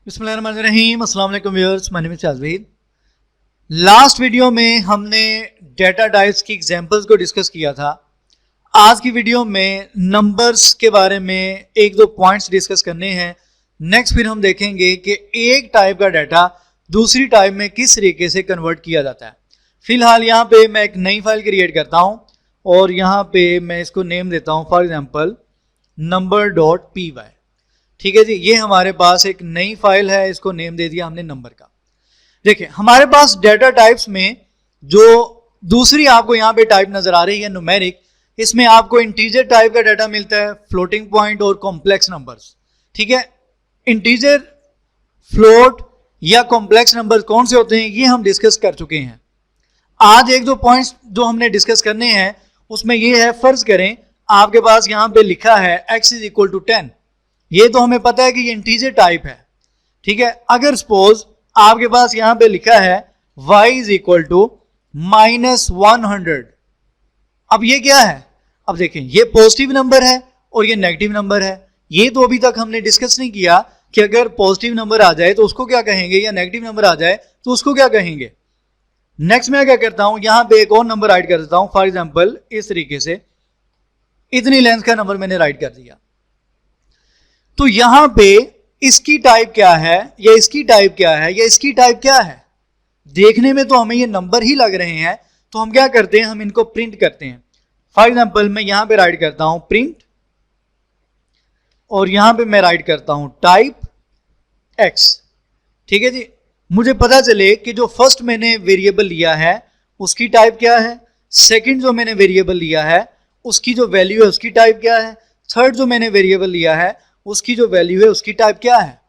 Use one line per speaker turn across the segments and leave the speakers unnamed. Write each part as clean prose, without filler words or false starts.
बिस्मिल्लाहिर्रहमानिर्रहीम, अस्सलाम वालेकुम viewers, my name is Shazveer. Last video में हमने डेटा टाइप्स की एग्जांपल्स को डिस्कस किया था। आज की वीडियो में नंबर्स के बारे में एक दो पॉइंट्स डिस्कस करने हैं। नेक्स्ट फिर हम देखेंगे कि एक टाइप का डाटा दूसरी टाइप में किस तरीके से कन्वर्ट किया जाता है। फिलहाल यहाँ पे मैं एक नई फाइल क्रिएट करता हूँ और यहाँ पे मैं इसको नेम देता हूँ फॉर एग्जाम्पल number.py। ठीक है जी, ये हमारे पास एक नई फाइल है, इसको नेम दे दिया हमने नंबर का। देखिए हमारे पास डेटा टाइप्स में जो दूसरी आपको यहाँ पे टाइप नजर आ रही है न्यूमेरिक, इसमें आपको इंटीजर टाइप का डाटा मिलता है, फ्लोटिंग पॉइंट और कॉम्प्लेक्स नंबर्स। ठीक है, इंटीजर, फ्लोट या कॉम्प्लेक्स नंबर कौन से होते हैं ये हम डिस्कस कर चुके हैं। आज एक दो पॉइंट्स जो हमने डिस्कस करने हैं उसमें ये है, फर्ज करें आपके पास यहाँ पे लिखा है x इज इक्वल टू 10। ये तो हमें पता है कि ये इंटीजर टाइप है। ठीक है, अगर सपोज आपके पास यहां पे लिखा है y इज इक्वल टू -100, अब ये क्या है? अब देखें, ये पॉजिटिव नंबर है और ये नेगेटिव नंबर है। ये तो अभी तक हमने डिस्कस नहीं किया कि अगर पॉजिटिव नंबर आ जाए तो उसको क्या कहेंगे या नेगेटिव नंबर आ जाए तो उसको क्या कहेंगे। नेक्स्ट मैं क्या करता हूं, यहां पे एक और नंबर राइट कर देता हूं। फॉर एग्जाम्पल इस तरीके से इतनी लेंथ का नंबर मैंने राइट कर दिया। तो यहां पे इसकी टाइप क्या है या इसकी टाइप क्या है या इसकी टाइप क्या है, देखने में तो हमें ये नंबर ही लग रहे हैं। तो हम क्या करते हैं, हम इनको प्रिंट करते हैं। फॉर एग्जांपल मैं यहां पे राइट करता हूं प्रिंट और यहां पे मैं राइट करता हूं टाइप x। ठीक है जी, मुझे पता चले कि जो फर्स्ट मैंने वेरिएबल लिया है उसकी टाइप क्या है, सेकंड जो मैंने वेरिएबल लिया है उसकी जो वैल्यू है उसकी टाइप क्या है, थर्ड जो मैंने वेरिएबल लिया है उसकी जो वैल्यू है उसकी टाइप क्या है।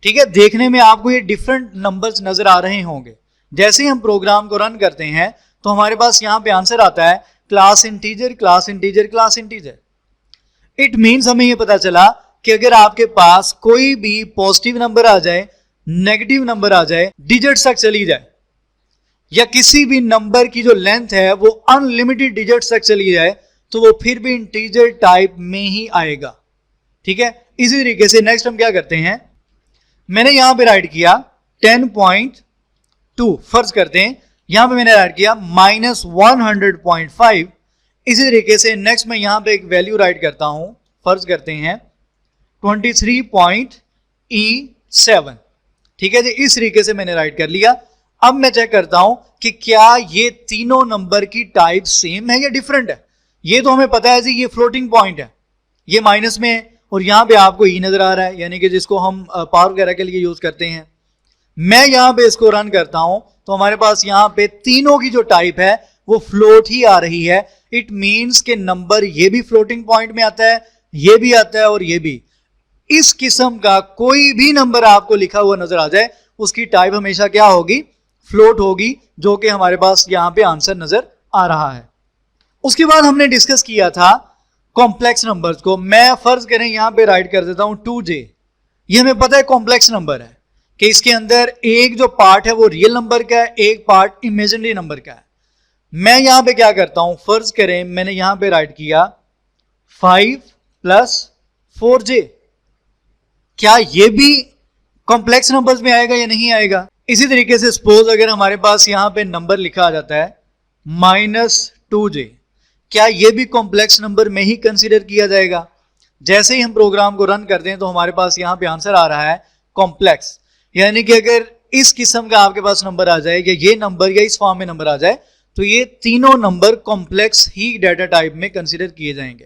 ठीक है, देखने में आपको ये डिफरेंट नंबर्स नजर आ रहे होंगे। जैसे ही हम प्रोग्राम को रन करते हैं तो हमारे पास यहां पे आंसर आता है class integer, class integer, class integer. It means हमें ये पता चला कि अगर आपके पास कोई भी पॉजिटिव नंबर आ जाए, नेगेटिव नंबर आ जाए, डिजिट्स तक चली जाए, या किसी भी नंबर की जो लेंथ है वो अनलिमिटेड डिजिट्स तक चली जाए, तो वो फिर भी इंटीजर टाइप में ही आएगा। ठीक है, इसी तरीके से नेक्स्ट हम क्या करते हैं, मैंने यहां पे राइट किया 10.2, फर्ज करते हैं यहां पे मैंने राइट किया -100.5। इसी तरीके से नेक्स्ट मैं यहां पे एक वैल्यू राइट करता हूं, फर्ज करते हैं 23.E7। ठीक है जी, इस तरीके से मैंने राइट कर लिया। अब मैं चेक करता हूं कि क्या ये तीनों नंबर की टाइप सेम है या डिफरेंट है। ये तो हमें पता है जी, ये फ्लोटिंग पॉइंट है, ये माइनस में है और यहां पे आपको ई नजर आ रहा है, यानी कि जिसको हम पावर वगैरह के लिए यूज करते हैं। मैं यहां पे इसको रन करता हूं तो हमारे पास यहां पे तीनों की जो टाइप है वो फ्लोट ही आ रही है। इट मींस के नंबर ये भी फ्लोटिंग पॉइंट में आता है, ये भी आता है और ये भी। इस किस्म का कोई भी नंबर आपको लिखा हुआ नजर आ जाए उसकी टाइप हमेशा क्या होगी, फ्लोट होगी, जो कि हमारे पास यहां पे आंसर नजर आ रहा है। उसके बाद हमने डिस्कस किया था कॉम्प्लेक्स नंबर्स को। मैं फर्ज करें यहां पे राइट कर देता हूं 2j। ये हमें पता है कॉम्प्लेक्स नंबर है कि इसके अंदर एक जो पार्ट है वो रियल नंबर का है, एक पार्ट इमेजिनरी नंबर का है। मैं यहां पे क्या करता हूं, फर्ज करें मैंने यहां पे राइट किया 5 + 4j। क्या ये भी कॉम्प्लेक्स नंबर्स में आएगा या नहीं आएगा? इसी तरीके से सपोज अगर हमारे पास यहां पे नंबर लिखा आ जाता है -2j, क्या ये भी कॉम्प्लेक्स नंबर में ही कंसीडर किया जाएगा? जैसे ही हम प्रोग्राम को रन करते हैं तो हमारे पास यहां पे आंसर आ रहा है कॉम्प्लेक्स, यानी कि अगर इस किस्म का आपके पास नंबर आ जाए या ये नंबर या इस फॉर्म में नंबर आ जाए तो ये तीनों नंबर कॉम्प्लेक्स ही डाटा टाइप में कंसीडर किए जाएंगे।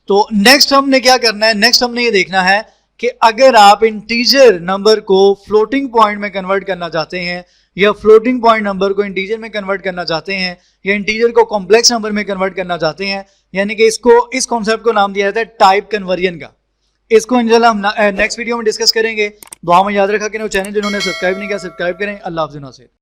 तो नेक्स्ट हमने क्या करना है, नेक्स्ट हमने ये देखना है कि अगर आप इंटीजर नंबर को फ्लोटिंग पॉइंट में कन्वर्ट करना चाहते हैं या फ्लोटिंग पॉइंट नंबर को इंटीजर में कन्वर्ट करना चाहते हैं या इंटीजर को कॉम्प्लेक्स नंबर में कन्वर्ट करना चाहते हैं, यानी कि इसको, इस कॉन्सेप्ट को नाम दिया जाता है टाइप कन्वर्जन का। इसको इंशाल्लाह हम नेक्स्ट वीडियो में डिस्कस करेंगे। दुआ में याद रखा कि चैनल जिन्होंने सब्सक्राइब नहीं किया सब्सक्राइब करें। अल्लाह हाफ़िज़।